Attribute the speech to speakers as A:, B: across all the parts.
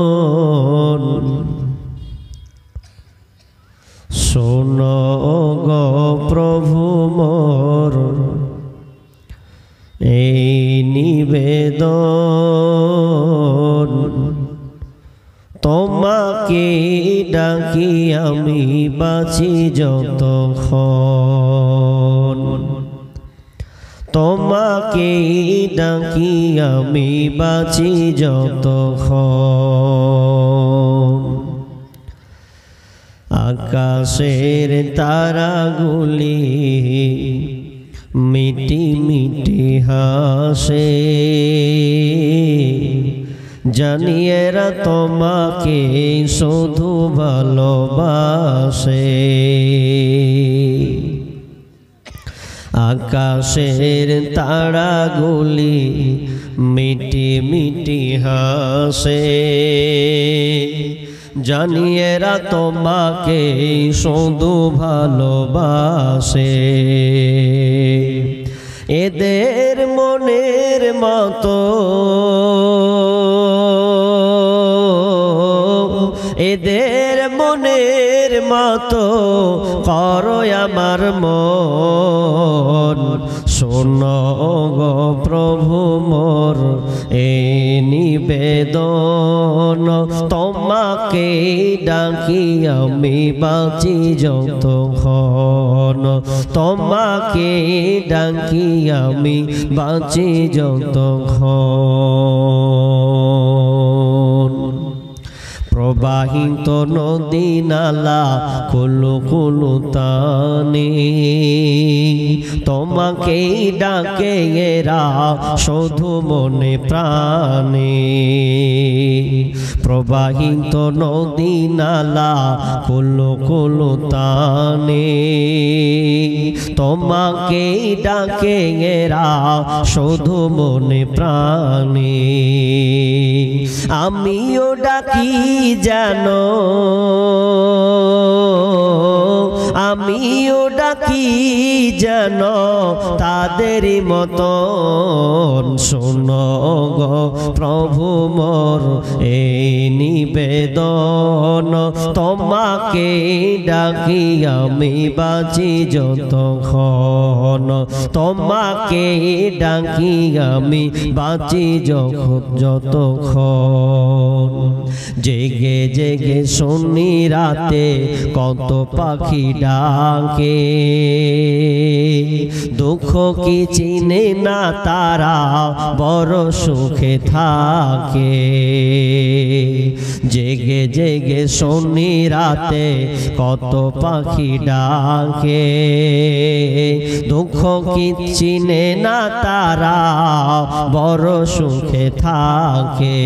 A: নিবেদন শোনো গো প্রভু মোর এই নিবেদন তোমাকে ডাকি আমি বাঁচি যতক্ষণ তোমাকে ডাকি আমি বাঁচি যতক্ষণ আকাশের তারাগুলি মিটি মিটি হাসে জানিয়েরা তোমাকে শুধু ভালোবাসে আকাশের তারাগুলি মিটি মিটি হাসে জানিয়েরা তোমাকে শুধু ভালোবাসে এদের মনের মতো এদের মনের মতো করো আমার মন শোনো গো প্রভু মোর এই নিবেদন তোমাকে ডাকি আমি বাঁচি যতক্ষণ তোমাকে ডাকি আমি বাঁচি যতক্ষণ প্রবাহিত নদী নালা কুলু কুলু তানে তোমাকে ডাকে এরা শুধু মনে প্রাণে প্রবাহিত নদী নালা কুলু কুলু তানে তোমাকে ডাকে এরা শুধু মনে প্রাণে আমিও ডাকি জানো আমিও ডাকি জানো তাদেরই মতন শোনো গো প্রভু মোর এই নিবেদন তোমাকে ডাকি আমি বাঁচি যতক্ষণ তোমাকে ডাকি আমি বাঁচি যতক্ষণ জেগে জেগে শুনি রাতে কত পাখি ডাকে দুঃখ কি চিনে না তারা বড় সুখে থাকে জেগে জেগে শুনি রাতে কত পাখি ডাকে দুঃখ কি চিনে না তারা বড় সুখে থাকে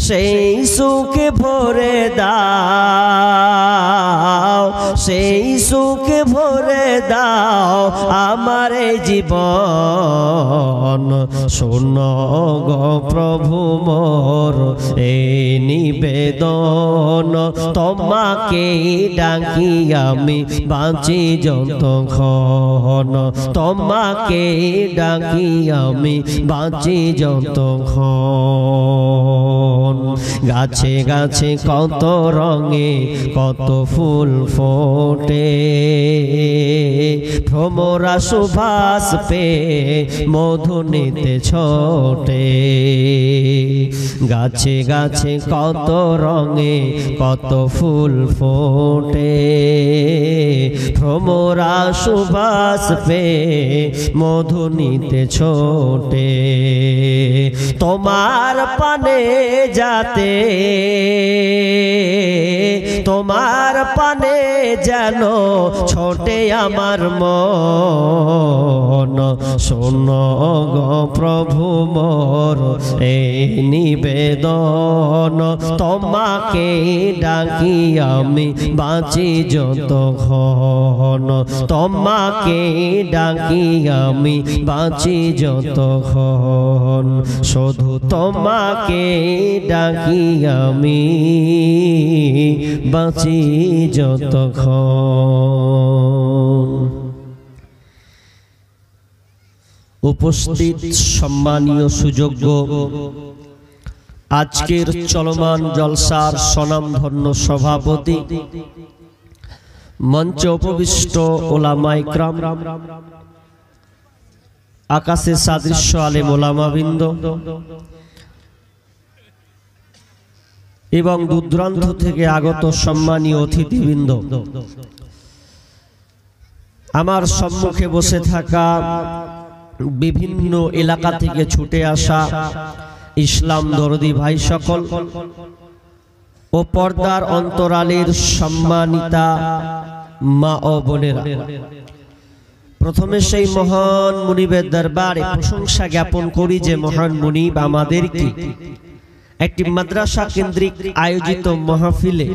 A: সেই সুখে ভরে দাও সেই সুখে ভরে দাও আমার জীবন শোনো গো প্রভু মোর এই নিবেদন তোমাকে ডাকি আমি বাঁচি যতক্ষণ তোমাকে ডাকি আমি বাঁচি যতক্ষণ গাছে গাছে কত রঙে কত ফুল ফোটে ভ্রমরা সুবাস পে মধু নিতে ছোটে গাছে গাছে কত রঙে কত ফুল ফোটে ভ্রমরা সুবাস পে মধু নিতে ছোটে তোমার পানে যাতে তোমার পানে যেন ছোটে আমার মন শোনো গো প্রভু মোর এই নিবেদন তোমাকে ডাকি আমি বাঁচি যতক্ষণ তোমাকে ডাকি আমি বাঁচি যতক্ষণ শুধু তোমাকে ডাকি আমি বাঁচি যতক্ষণ। উপস্থিত সম্মানীয় সুযোগ্য আজকের চলমান জলসার স্বনামধন্য সভাপতি, মঞ্চে উপবিষ্ট ওলামায়ে কিরাম, আকাশে সাদৃশ্য আলেম ওলামাবৃন্দ এবং দূরদূরান্ত থেকে আগত সম্মানীয় অতিথিবৃন্দ, আমার সম্মুখে বসে থাকা বিভিন্ন এলাকা থেকে ছুটে আসা ইসলাম দরদি ভাই সকল ও পর্দার অন্তরালের সম্মানিতা মা ও বোনেরা, প্রথমে সেই মহান মুনিবের দরবারে প্রশংসা জ্ঞাপন করি যে মহান মুনিব আমাদেরকে একটি মাদ্রাসা কেন্দ্রিক আয়োজিত মাহফিলে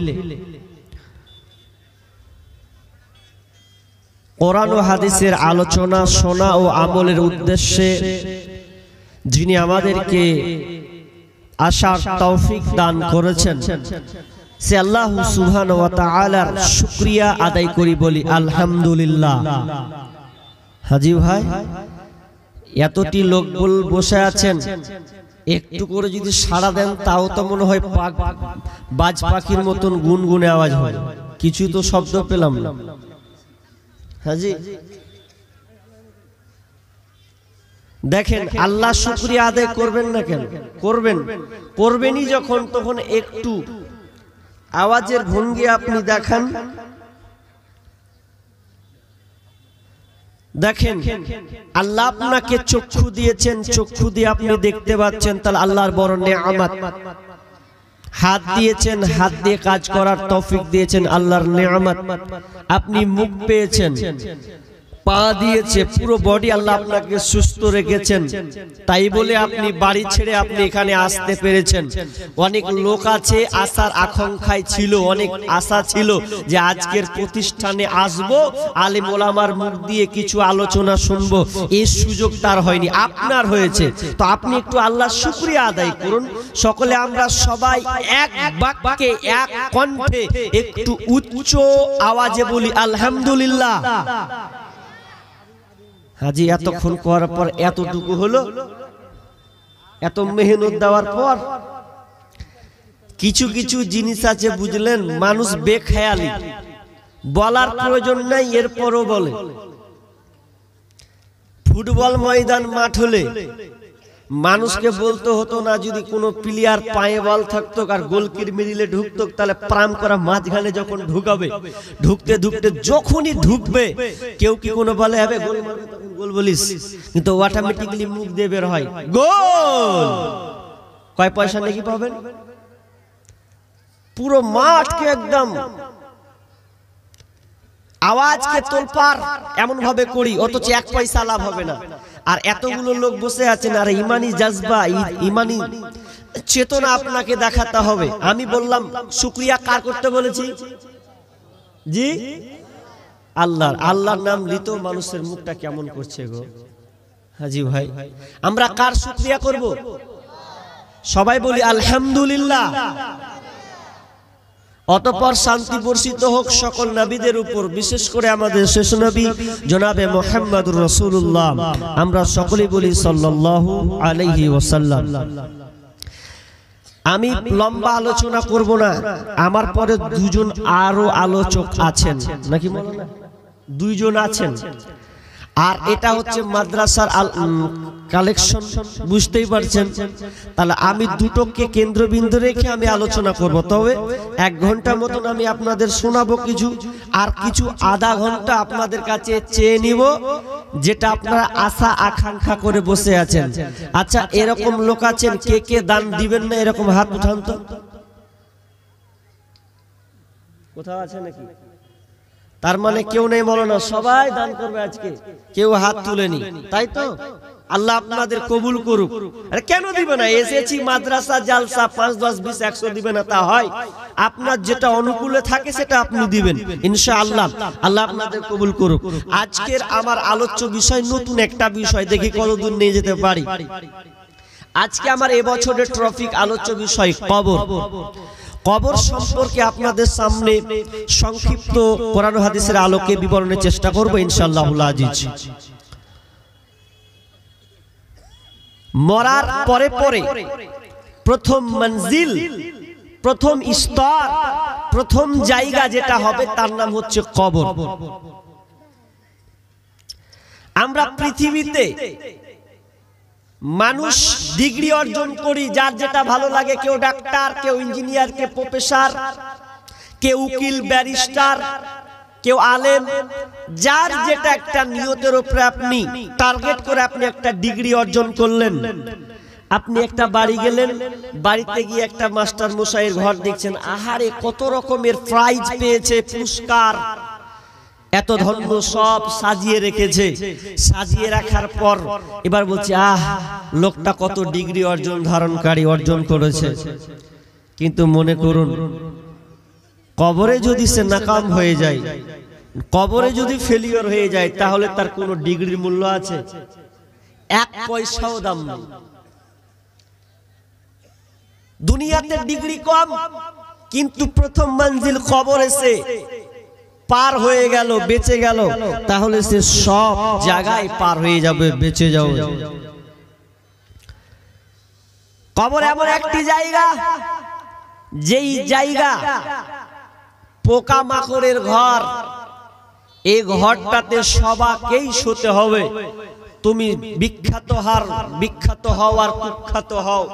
A: কোরআন ও হাদিসের আলোচনা শোনা ও আমলের উদ্দেশ্যে যিনি আমাদেরকে আসার তৌফিক দান করেছেন, সে আল্লাহ সুবহানাহু ওয়া তাআলার শুকরিয়া আদায় করি, বলি আলহামদুলিল্লাহ। হাজী ভাই, এতটি লোক বসে আছেন, একটু করে যদি সাড়া দেন তাও তো মনে হয় বাজ পাখির মতন গুনগুনে আওয়াজ হয়, কিছু তো শব্দ পেলাম না। হাজী দেখেন, আল্লাহ শুকরিয়া আদায় করবেন না কেন? করবেনই যখন, তখন একটু আওয়াজের ভঙ্গি আপনি দেখান। দেখেন, আল্লাহ আপনাকে চক্ষু দিয়েছেন, চক্ষু দিয়ে আপনি দেখতে পাচ্ছেন, তাহলে আল্লাহর বড় নেয়ামত। হাত দিয়েছেন, হাত দিয়ে কাজ করার তৌফিক দিয়েছেন, আল্লাহর নেয়ামত। আপনি মুখ পেয়েছেন, পা দিয়েছে, পুরো বডি আল্লাহ আপনাকে সুস্থ রেখেছেন, তাই বলে আপনি বাড়ি ছেড়ে আপনি এখানে আসতে পেরেছেন। অনেক লোক আছে আসার আকাঙ্ক্ষায় ছিল, অনেক আশা ছিল যে আজকের প্রতিষ্ঠানে আসবো, আলেম ওলামার মুখ দিয়ে কিছু আলোচনা শুনবো, এই সুযোগ তার হয়নি, আপনার হয়েছে। তো আপনি একটু আল্লাহর শুকরিয়া আদায় করুন। সকলে আমরা সবাই এক বাক্যে এক কণ্ঠে একটু উচ্চ আওয়াজে বলি আলহামদুলিল্লাহ। হাজি, এতক্ষণ করার পর এতটুকু হলো, এত মেহনত দেওয়ার পর কিছু কিছু জিনিস আছে বুঝলেন, মানুষ বেখেয়ালি, বলার প্রয়োজন নাই, এরপরও বলে। ফুটবল ময়দান মাঠ হলে মানুষকে বলতে হতো না, যদি কোনো প্লেয়ার পায়ে বল থাকতো আর গোলকির মিডিলে ঢুকতো, তাহলে প্রাম করা মাঝখানে যখন ঢুকাবে, ঢুকতে ঢুকতে যখনই ঢুকবে, কেউ কি কোনো বলে হবে গোল মারবে, তখন গোল বলিস, কিন্তু অটোমেটিক্যালি মুখ দিয়ে বের হয় গোল। কয় পয়সা নাকি পাবেন? পুরো মাঠকে একদম আওয়াজকে তোলপাড় এমন ভাবে করি, অথচ এক পয়সা লাভ হবে না। আর এতগুলো লোক বসে আছেন, আর ইমানি জাজবা, ইমানি চেতনা আপনাকে দেখাতে হবে। আমি বললাম শুকরিয়া কার করতে বলেছি? জি, আল্লাহর। আল্লাহর নাম লিত মানুষের মুখটা কেমন করছে গো। হাজি ভাই, আমরা কার শুকরিয়া করব? সবাই বলি আলহামদুলিল্লাহ। অতঃপর শান্তি বর্ষিত হোক সকল নবীদের উপর, বিশেষ করে আমাদের শেষ নবী জনাবে মুহাম্মদুর রাসূলুল্লাহ। আমরা সকলেই বলি সাল্লাল্লাহু আলাইহি ওয়াসাল্লাম। আমি লম্বা আলোচনা করব না, আমার পরে দুজন আরো আলোচক আছেন, নাকি বলো না, দুইজন আছেন। আর এটা হচ্ছে মাদ্রাসার কালেকশন, বুঝতেই পারছেন। তাহলে আমি দুটোকে কেন্দ্রবিন্দু রেখে আমি আলোচনা করব, তবে 1 ঘন্টা মতন আমি আপনাদের শোনাবো কিছু, আর কিছু আধা ঘন্টা আপনাদের কাছে চেয়ে নিব, যেটা আপনারা আশা আকাঙ্ক্ষা করে বসে আছেন। আচ্ছা, এরকম লোক আছেন কে কে দান দিবেন না? এরকম হাত উঠান তো, কোথাও আছে নাকি? তার মানে কেউ নেই বলো না, সবাই দান করবে আজকে, কেউ হাত তুলেনি, তাই তো? আল্লাহ আপনাদের কবুল করুক। আরে কেন দিবে না? এসেছি মাদ্রাসা জালসা, 5, 10, 20, 100 দিবে না তা হয়? আপনার যেটা অনুকূলে থাকে সেটা আপনি দিবেন ইনশাআল্লাহ। আল্লাহ আপনাদের কবুল করুক। আজকের আমার আলোচ্য বিষয় নতুন একটা বিষয়, দেখি কতদূর নিয়ে যেতে পারি। আজকে আমার এবছরের টপিক আলোচ্য বিষয় কবর। কবর সম্পর্কে আপনাদের সামনে সংক্ষিপ্ত কোরআন হাদিসের আলোকে বিবরণের চেষ্টা করব ইনশাআল্লাহুল আজিজ। মরার পরে পরে প্রথম মঞ্জিল, প্রথম স্তর, প্রথম জায়গা যেটা হবে তার নাম হচ্ছে কবর। আমরা পৃথিবীতে মানুষ ডিগ্রি অর্জন করি, যার যেটা ভালো লাগে, কেউ ডাক্তার, কেউ ইঞ্জিনিয়ার, কেউ প্রফেসর, কেউ উকিল, ব্যারিস্টার, কেউ আলেম, যার যেটা একটা নিয়তের উপরে আপনি টার্গেট করে আপনি একটা ডিগ্রি অর্জন করলেন। আপনি একটা বাড়ি গেলেন, বাড়িতে গিয়ে একটা মাস্টার মশাইয়ের ঘর দেখছেন, আহারে কত রকমের প্রাইজ পেয়েছে, পুরস্কার, এত ধন্য সব সাজিয়ে রেখেছে। সাজিয়ে রাখার পর এবার বলছে, আহ লোকটা কত ডিগ্রি অর্জন করেছে। কিন্তু মনে করুন, কবরে যদি সে নাকাম হয়ে যায়, কবরে যদি ফেলিওর হয়ে যায়, তাহলে তার কোনো ডিগ্রির মূল্য আছে? এক পয়সাও দাম নেই। দুনিয়াতে ডিগ্রি কম, কিন্তু প্রথম মঞ্জিল কবর এসে পার হয়ে গেল, বেঁচে গেল, তাহলে সে সব জায়গায় পার হয়ে যাবে, বেঁচে যাবে। কবর এমন একটি জায়গা, যেই জায়গা পোকা মাকড়ের ঘর। এই ঘরটাতে সবাইকেই শুতে হবে। তুমি বিখ্যাত হও আর কুখ্যাত হও,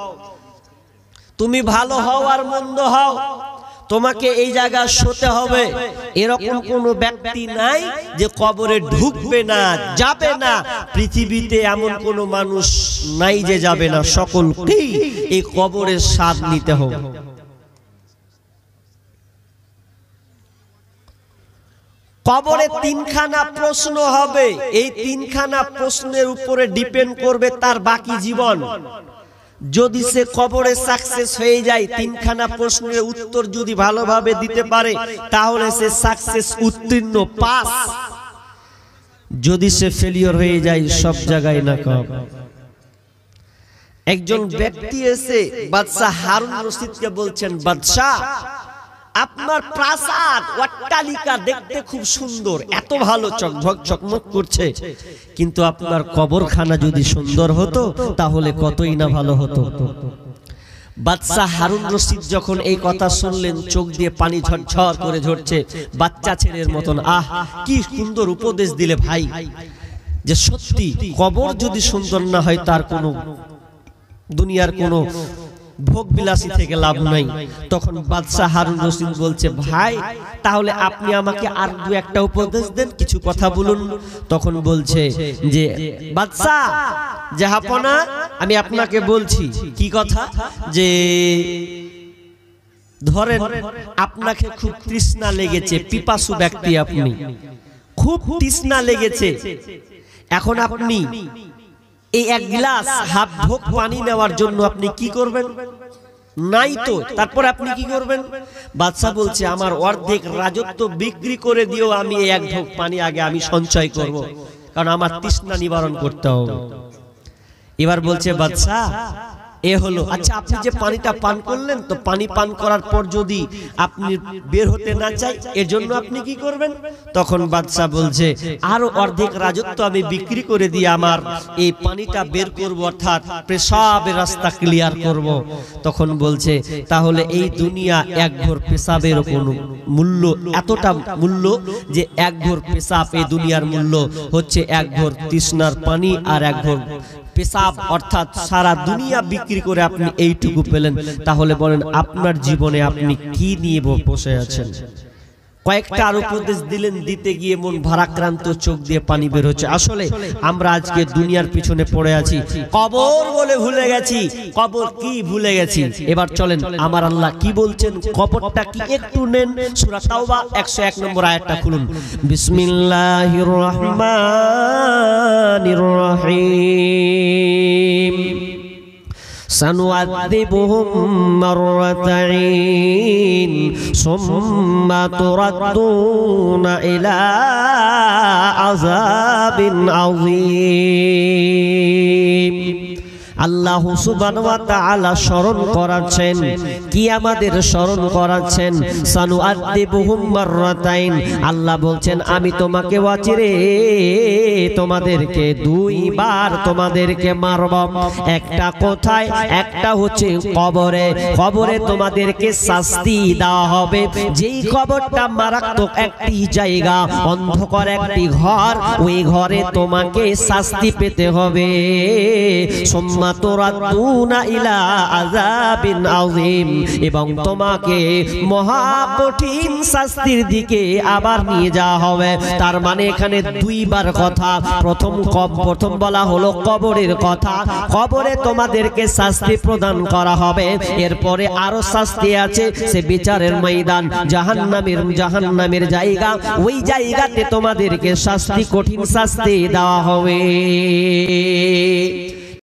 A: তুমি ভালো হও আর মন্দ হও, তোমাকে এই জায়গা শুতে হবে। এরকম কোনো ব্যক্তি নাই যে কবরে ঢুকবে না, যাবে না। পৃথিবীতে এমন কোনো মানুষ নাই যে যাবে না, সকলকেই এই কবরের স্বাদ নিতে হবে। কবরে তিনখানা প্রশ্ন হবে। এই তিনখানা প্রশ্নের উপরে ডিপেন্ড করবে তার বাকি জীবন। যদি সে কবরে সাকসেস হয়ে যায়, তিনখানা প্রশ্নের উত্তর যদি ভালোভাবে দিতে পারে, তাহলে সে সাকসেস, উত্তীর্ণ, পাস। যদি সে ফেলিওর হয়ে যায়, সব জায়গায় নাকাম। একজন ব্যক্তি এসে বাদশাহ হারুন রশিদকে বলছেন, বাদশাহ আপনার প্রাসাদ অট্টালিকা দেখতে খুব সুন্দর, এত ভালো চকঝক চকমক করছে, কিন্তু আপনার কবরখানা যদি সুন্দর হতো তাহলে কতই না ভালো হতো। বাদশাহ হারুন রশিদ যখন এই কথা শুনলেন, চোখ দিয়ে পানি ঝরঝর করে ঝরছে, বাচ্চা ছেলের মতন। আহ কি সুন্দর উপদেশ দিলে ভাই, যে সত্যি কবর যদি সুন্দর না হয়, তার কোনো দুনিয়ার কোনো ভোগ বিলাসী থেকে লাভ নাই। তখন বাদশাহ হারুন রশিদ বলছে, ভাই তাহলে আপনি আমাকে আর দু একটা উপদেশ দেন, কিছু কথা বলুন। তখন বলছে যে, বাদশাহ জাহাপনা, আমি আপনাকে বলছি কি কথা, যে ধরেন আপনাকে খুব তৃষ্ণা লেগেছে, পিপাসু ব্যক্তি আপনি, খুব তৃষ্ণা লেগেছে। এখন আপনি এই এক গ্লাস হাফ ঢোক পানি নেওয়ার জন্য আপনি কি করবেন? নাই তো, তারপর আপনি কি করবেন? বাদশা বলছে, আমার অর্ধেক রাজত্ব বিক্রি করে দিও, আমি এই এক ঢোক পানি আগে আমি সঞ্চয় করব, কারণ আমার তৃষ্ণা নিবারণ করতে হবে। এবার বলছে বাদশা, এ হলো, আচ্ছা আপনি যে পানিটা পান করলেন, তো পানি পান করার পর যদি আপনি বের হতে না চাই, এর জন্য আপনি কি করবেন? তখন বাদশা বলছে, আরো অর্ধেক রাজত্ব আমি বিক্রি করে দিয়ে আমার এই পানিটা বের করব, অর্থাৎ পেশাবের রাস্তা ক্লিয়ার করব। তখন বলছে, তাহলে এই দুনিয়া এক ঘর পেশাবের কোনো মূল্য, এতটা মূল্য যে এক ঘর পেশাব, এই দুনিয়ার মূল্য হচ্ছে এক ঘর তৃষ্ণার পানি আর এক ঘর পেশাব, অর্থাৎ সারা দুনিয়া বিক্রি করে আপনি এইটুকু পেলেন। তাহলে বলেন আপনার জীবনে আপনি কি নিয়ে বসে আছেন? কয়েকটা আর উপদেশ দিলেন, দিতে গিয়ে মন ভারাক্রান্ত, চোখ দিয়ে পানি বের হচ্ছে। আসলে আমরা আজকে দুনিয়ার পিছনে পড়ে আছি, কবর বলে ভুলে গেছি। কবর কি ভুলে গেছি? এবার চলেন আমার আল্লাহ কি বলছেন, কবরটা কি একটু নেন। সূরা তাওবা 101 নম্বর আয়াতটা খুলুন। বিসমিল্লাহির রহমানির রহিম। سنعذبهم مرتين ثم تردون إلى عذاب عظيم। আল্লাহ সুবহানাহু ওয়া তাআলা স্মরণ করাচ্ছেন, কি আমাদের স্মরণ করাচ্ছেন, সানুআদ্দিবুহুম মাররাতাইন। আল্লাহ বলছেন আমি তোমাকে ওয়াচিরে তোমাদেরকে দুইবার তোমাদেরকে মারব। একটা কোথায়? একটা হচ্ছে কবরে। কবরে তোমাদেরকে শাস্তি দেওয়া হবে। যেই কবরটা মারাত্মক একটি জায়গা, অন্ধকার একটি ঘর, ওই ঘরে তোমাকে শাস্তি পেতে হবে। সুম্মা তুরাদ্দুনা ইলা আযাবিন আযীম, এবং তোমাকে মহা কঠিন শাস্তির দিকে আবার নিয়ে যাওয়া হবে। তার মানে এখানে দুইবার কথা। প্রথম বলা হলো কবরের কথা, কবরে তোমাদেরকে শাস্তি প্রদান করা হবে। এরপরে আরো শাস্তি আছে, সে বিচারের ময়দান, জাহান্নামের জায়গা, ওই জায়গাতে তোমাদেরকে শাস্তি, কঠিন শাস্তি দেওয়া হবে।